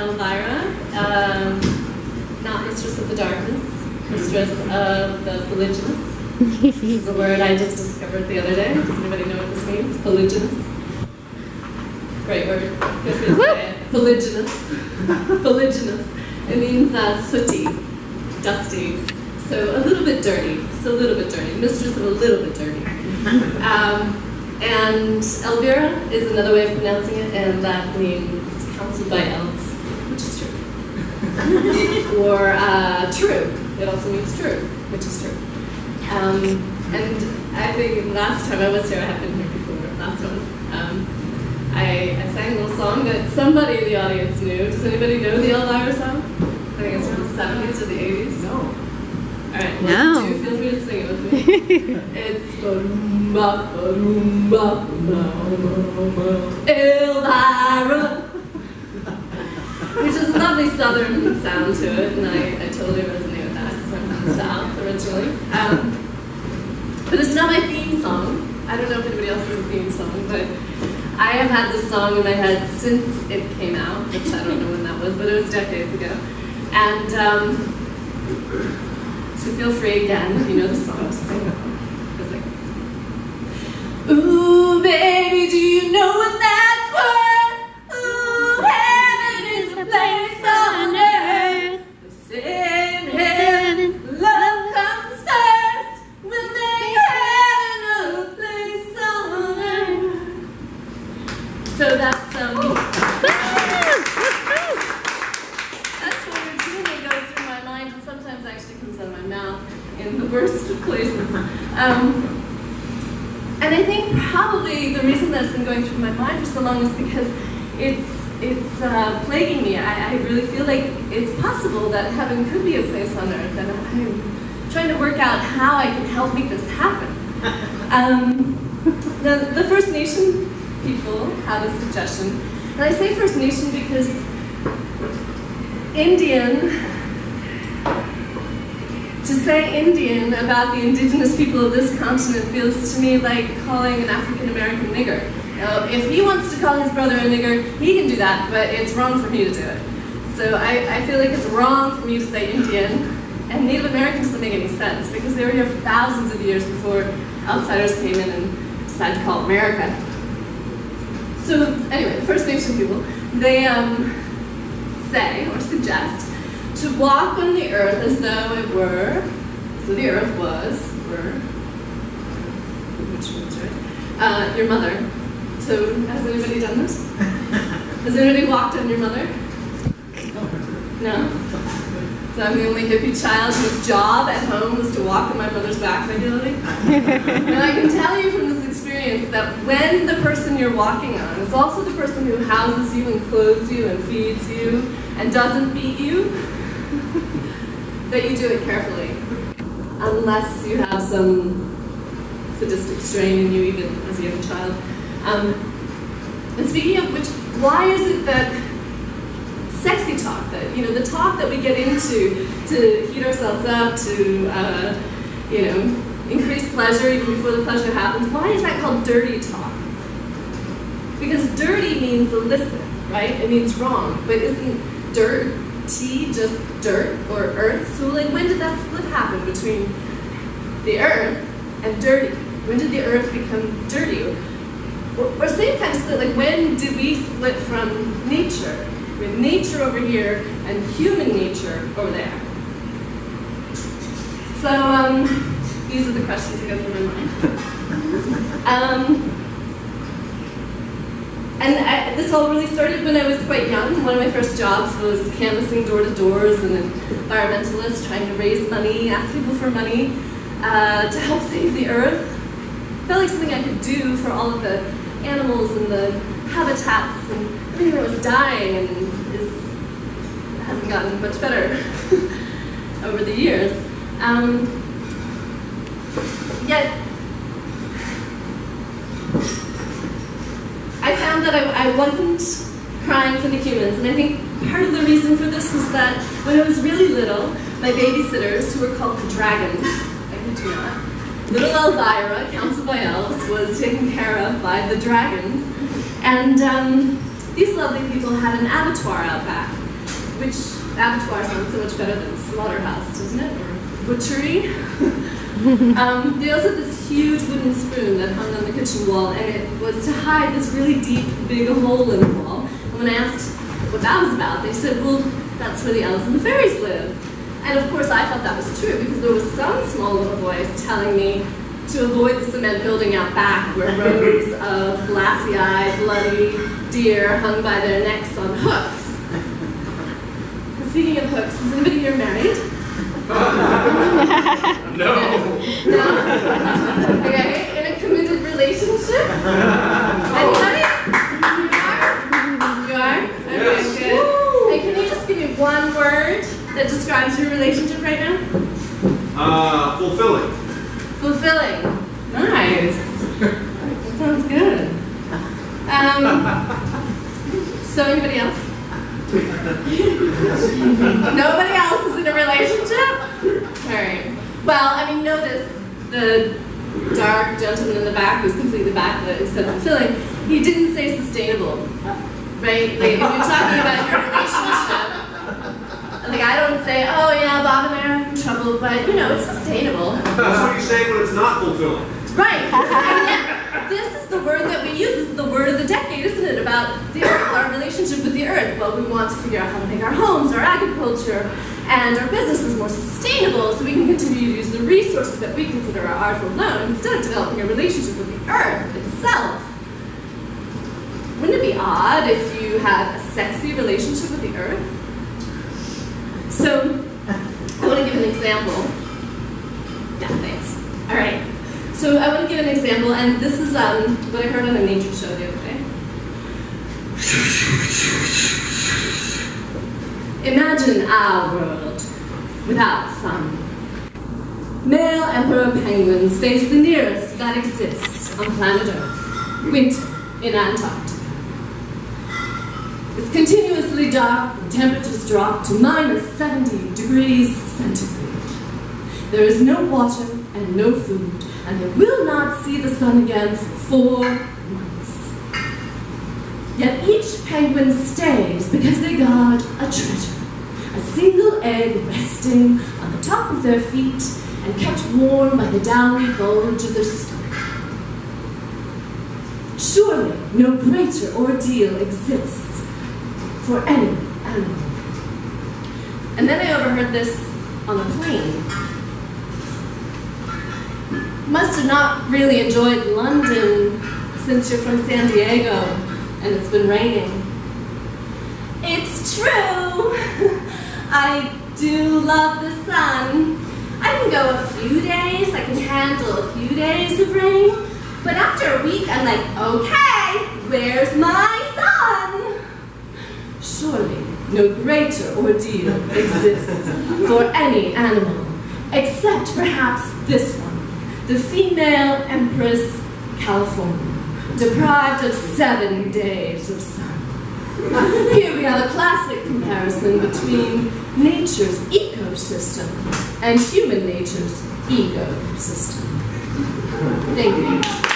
Elvira, not mistress of the darkness, mistress of the fuliginous. This is a word I just discovered the other day. Does anybody know what this means? Fuliginous. Great word. Feel free to say it. Fuliginous. Fuliginous. It means sooty, dusty. So a little bit dirty. Just a little bit dirty. Mistress of a little bit dirty. And Elvira is another way of pronouncing it, and that means counseled by elves, which is true. Or true. It also means true, which is true. And I think last time I was here, I have been here before, last one, I sang a little song that somebody in the audience knew. Does anybody know the Elvira song? I think it's from the 70s or the 80s. No. All right, well, No. do feel free to sing it with me. It's ba-doom-ba, ba-doom-ba, Elvira, which is a lovely southern sound to it, and I totally resonate with that because I'm from the South originally. But it's not my theme song. I don't know if anybody else has a theme song, but I have had this song in my head since it came out, which I don't know when that was, but it was decades ago. And so feel free again, if you know the song, to sing it. It's like this. Ooh, baby, do you know what that's worth? Ooh, heaven is a place on earth. They say in heaven, love comes first. We'll make heaven a place on earth. So that's one routine that goes through my mind, and sometimes actually comes out of my mouth in the worst of places. And I think probably the reason that it's been going through my mind for so long is because it's plaguing me. I really feel like it's possible that heaven could be a place on earth, and I'm trying to work out how I can help make this happen. The First Nation people have a suggestion, and I say First Nation because to say Indian about the indigenous people of this continent feels to me like calling an African American nigger. Now, if he wants to call his brother a nigger, he can do that, but it's wrong for me to do it. So I feel like it's wrong for me to say Indian, and Native American doesn't make any sense because they were here for thousands of years before outsiders came in and decided to call it America. So anyway, the First Nation people, they say or suggest to walk on the earth as though it were, so the earth were, your mother. So has anybody done this? Has anybody walked on your mother? No? So I'm the only hippie child whose job at home was to walk on my mother's back regularly. And I can tell you from this experience that when the person you're walking on is also the person who houses you and clothes you and feeds you and doesn't beat you, that you do it carefully. Unless you have some sadistic strain in you, even as a young child. And speaking of which, why is it that sexy talk, that the talk that we get into to heat ourselves up, to increase pleasure even before the pleasure happens, why is that called dirty talk? Because dirty means illicit, right? It means wrong, but isn't dirty just dirt or earth? So like, when did that split happen between the earth and dirty? When did the earth become dirty? Or same kind of split, like when did we split from nature? With nature over here and human nature over there. So these are the questions that go through my mind. This all really started when I was quite young. One of my first jobs was canvassing door to doors and an environmentalist, trying to raise money, ask people for money to help save the earth. Felt like something I could do for all of the animals and the habitats and everything that was dying and hasn't gotten much better over the years. Yet, I found that I wasn't crying for the humans, and I think part of the reason for this was that when I was really little, my babysitters, who were called the dragons, I kid you not, little Elvira, counseled by elves, was taken care of by the dragons, and these lovely people had an abattoir out back. which abattoir sounds so much better than slaughterhouse, doesn't it? Or butchery. They also had this huge wooden spoon that hung on the kitchen wall, and it was to hide this really deep, big hole in the wall. And when I asked what that was about, they said, well, that's where the elves and the fairies live. And of course I thought that was true, because there was some small little voice telling me to avoid the cement building out back where rows of glassy-eyed, bloody deer hung by their necks on hooks. And speaking of hooks, is anybody here married? No. No? Okay, in a committed relationship? Anybody? You are? Okay, good. Hey, can you just give me one word that describes your relationship right now? Fulfilling. Fulfilling. Nice. That sounds good. So anybody else? Nobody else is in a relationship? Alright. Well, I mean, notice the dark gentleman in the back who's completely backlit instead of fulfilling. He didn't say sustainable. Right? Like, if you're talking about your relationship, like, I don't say, oh yeah, Bob and I are in trouble, but, you know, it's sustainable. That's what you say when it's not fulfilling. Right. And yet, this is the word that we use. This is the word of the decade, isn't it? About the earth, our relationship with the earth. Well, we want to figure out how to make our homes, our agriculture, and our businesses more sustainable so we can continue to use the resources that we consider ours alone instead of developing a relationship with the earth itself. Wouldn't it be odd if you had a sexy relationship with the earth? So, I want to give an example. Yeah, thanks. All right. So I want to give an example, and this is what I heard on a nature show the other day. Imagine our world without sun. Male emperor penguins face the nearest that exists on planet Earth, winter in Antarctica. It's continuously dark, and temperatures drop to -70 degrees centigrade. There is no water and no food, and they will not see the sun again for 4 months. Yet each penguin stays because they guard a treasure, a single egg resting on the top of their feet and kept warm by the downy bulge of their stomach. Surely no greater ordeal exists for any animal. And then I overheard this on a plane. Must have not really enjoyed London since you're from San Diego and it's been raining. It's true! I do love the sun. I can go a few days, I can handle a few days of rain, but after a week I'm like, okay, where's my sun? Surely no greater ordeal exists for any animal, except perhaps this one. The female Empress California, deprived of 7 days of sun. Here we have a classic comparison between nature's ecosystem and human nature's ego system. Thank you.